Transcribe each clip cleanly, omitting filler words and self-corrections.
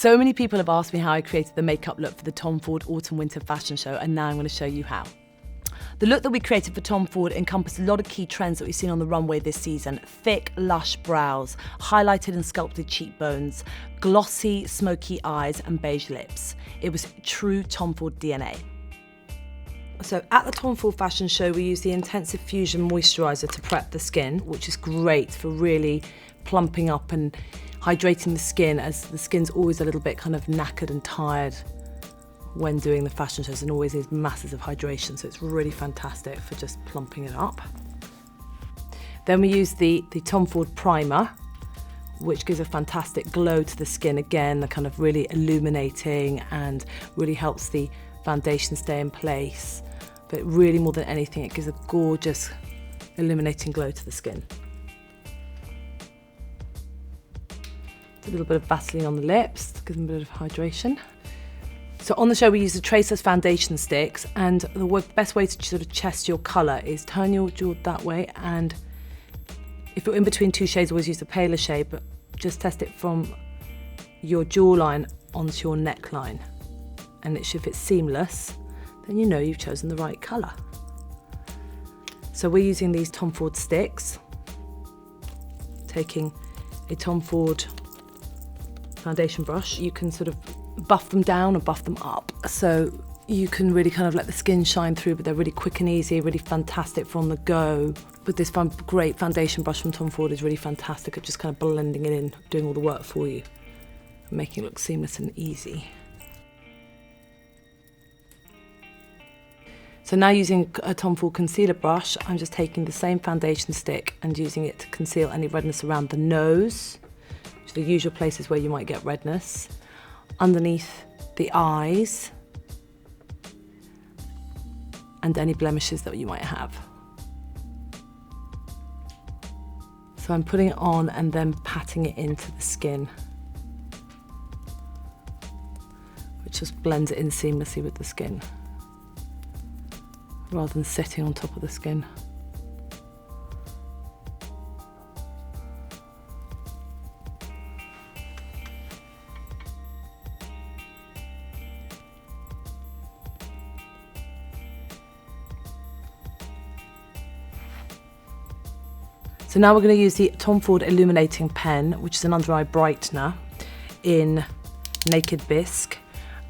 So many people have asked me how I created the makeup look for the Tom Ford Autumn Winter fashion show, and now I'm going to show you how. The look that we created for Tom Ford encompassed a lot of key trends that we've seen on the runway this season. Thick, lush brows, highlighted and sculpted cheekbones, glossy, smoky eyes and beige lips. It was true Tom Ford DNA. So at the Tom Ford fashion show, we used the Intensive Fusion Moisturiser to prep the skin, which is great for really plumping up and hydrating the skin, as the skin's always a little bit kind of knackered and tired when doing the fashion shows and always needs masses of hydration, so it's really fantastic for just plumping it up. Then we use the Tom Ford primer, which gives a fantastic glow to the skin again, the kind of really illuminating and really helps the foundation stay in place. But really, more than anything, it gives a gorgeous illuminating glow to the skin. A little bit of Vaseline on the lips to give them a bit of hydration. So on the show, we use the Traceless foundation sticks, and the best way to sort of test your colour is turn your jaw that way, and if you're in between two shades, always use the paler shade, but just test it from your jawline onto your neckline. And if it's seamless, then you know you've chosen the right colour. So we're using these Tom Ford sticks, taking a Tom Ford foundation brush. You can sort of buff them down or buff them up, so you can really kind of let the skin shine through, but they're really quick and easy, really fantastic for on the go. But this great foundation brush from Tom Ford is really fantastic at just kind of blending it in, doing all the work for you, and making it look seamless and easy. So now, using a Tom Ford concealer brush, I'm just taking the same foundation stick and using it to conceal any redness around the nose, which are the usual places where you might get redness, underneath the eyes, and any blemishes that you might have. So I'm putting it on and then patting it into the skin, which just blends it in seamlessly with the skin, rather than sitting on top of the skin. So now we're going to use the Tom Ford Illuminating Pen, which is an under eye brightener in Naked Bisque,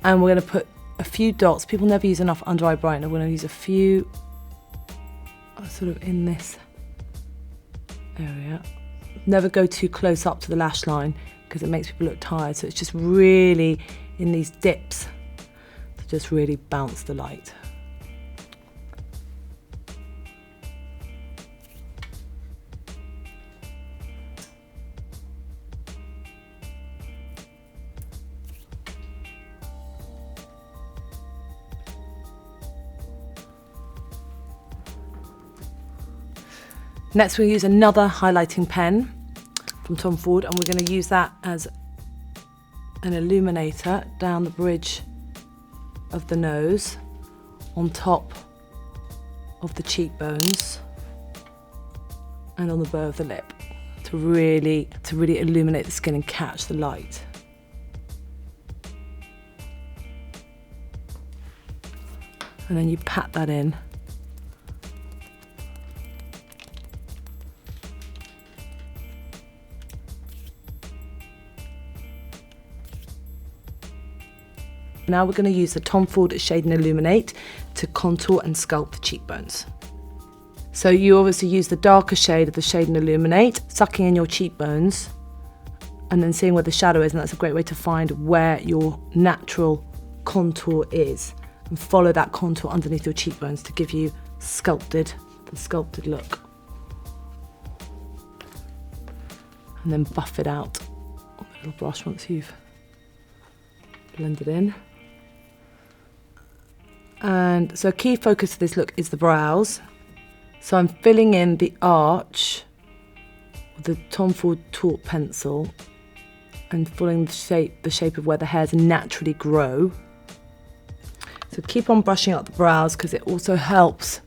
and we're going to put a few dots. People never use enough under eye brightener. We're going to use a few sort of in this area. Never go too close up to the lash line because it makes people look tired, so it's just really in these dips to just really bounce the light. Next, we'll use another highlighting pen from Tom Ford, and we're going to use that as an illuminator down the bridge of the nose, on top of the cheekbones, and on the bow of the lip, to really illuminate the skin and catch the light. And then you pat that in. Now we're going to use the Tom Ford Shade and Illuminate to contour and sculpt the cheekbones. So you obviously use the darker shade of the Shade and Illuminate, sucking in your cheekbones and then seeing where the shadow is, and that's a great way to find where your natural contour is, and follow that contour underneath your cheekbones to give you the sculpted look. And then buff it out on the little brush once you've blended in. And so a key focus of this look is the brows. So I'm filling in the arch with the Tom Ford Taut pencil and following the shape of where the hairs naturally grow. So keep on brushing up the brows because it also helps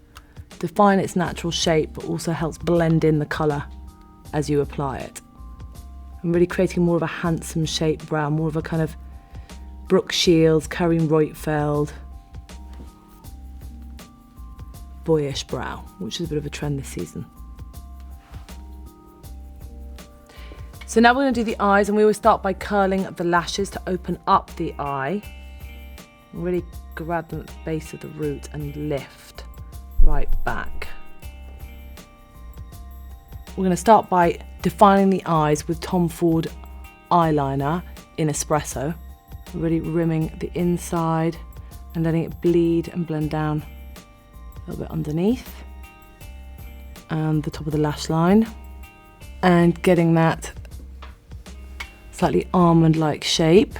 define its natural shape, but also helps blend in the colour as you apply it. I'm really creating more of a handsome shaped brow, more of a kind of Brooke Shields, Carine Roitfeld. Boyish brow, which is a bit of a trend this season. So now we're going to do the eyes, and we always start by curling the lashes to open up the eye. Really grab them at the base of the root and lift right back. We're going to start by defining the eyes with Tom Ford eyeliner in Espresso. Really rimming the inside and letting it bleed and blend down a little bit underneath and the top of the lash line, and getting that slightly almond-like shape.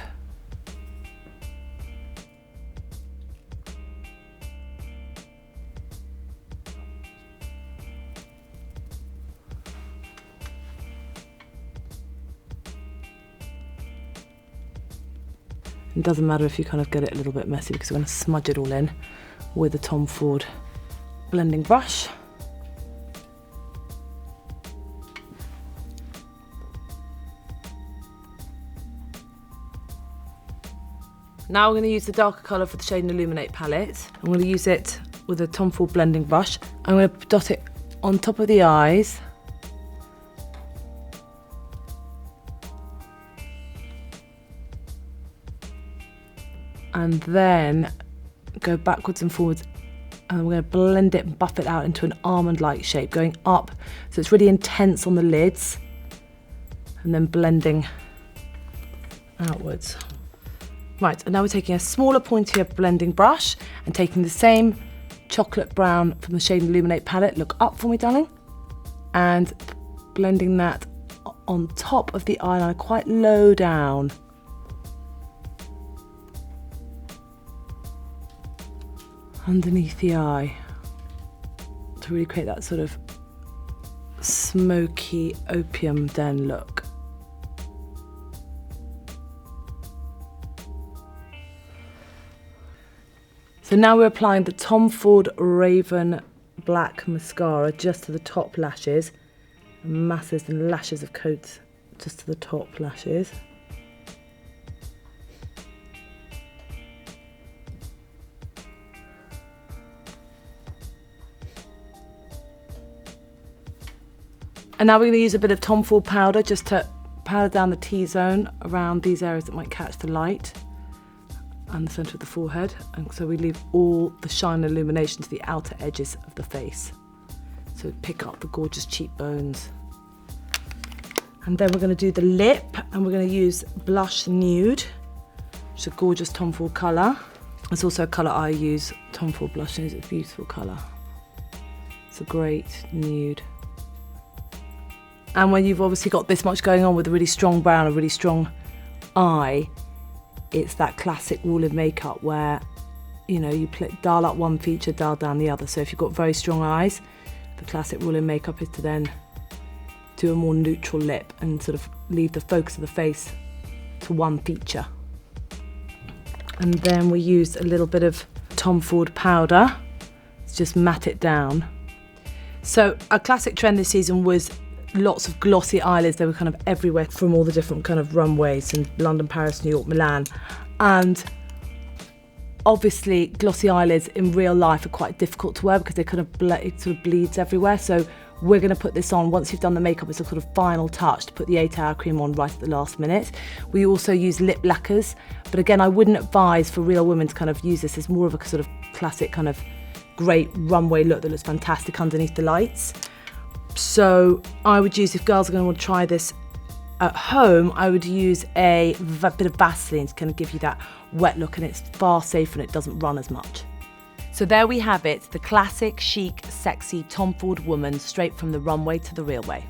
It doesn't matter if you kind of get it a little bit messy, because we're going to smudge it all in with the Tom Ford blending brush. Now we're going to use the darker colour for the Shade and Illuminate palette. I'm going to use it with a Tom Ford blending brush. I'm going to dot it on top of the eyes. And then go backwards and forwards, and we're going to blend it and buff it out into an almond-like shape, going up so it's really intense on the lids, and then blending outwards. Right, and now we're taking a smaller, pointier blending brush and taking the same chocolate brown from the Shade and Illuminate palette, look up for me, darling, and blending that on top of the eyeliner, quite low down. Underneath the eye, to really create that sort of smoky opium den look. So now we're applying the Tom Ford Raven Black Mascara just to the top lashes, masses and lashes of coats just to the top lashes. And now we're going to use a bit of Tom Ford powder just to powder down the T-zone around these areas that might catch the light and the centre of the forehead. And so we leave all the shine and illumination to the outer edges of the face. So pick up the gorgeous cheekbones. And then we're going to do the lip, and we're going to use Blush Nude, which is a gorgeous Tom Ford colour. It's also a colour I use, Tom Ford Blush Nude. It's a beautiful colour. It's a great nude. And when you've obviously got this much going on with a really strong brown, a really strong eye, it's that classic rule of makeup where, you know, you dial up one feature, dial down the other. So if you've got very strong eyes, the classic rule in makeup is to then do a more neutral lip and sort of leave the focus of the face to one feature. And then we use a little bit of Tom Ford powder to just matte it down. So a classic trend this season was lots of glossy eyelids. They were kind of everywhere from all the different kind of runways in London, Paris, New York, Milan. And obviously glossy eyelids in real life are quite difficult to wear because they kind of it sort of bleeds everywhere. So we're going to put this on once you've done the makeup as a sort of final touch to put the 8-hour cream on right at the last minute. We also use lip lacquers, but again, I wouldn't advise for real women to kind of use this as more of a sort of classic kind of great runway look that looks fantastic underneath the lights. So I would use, if girls are going to want to try this at home, I would use a bit of Vaseline to kind of give you that wet look, and it's far safer and it doesn't run as much. So there we have it, the classic, chic, sexy Tom Ford woman straight from the runway to the real way.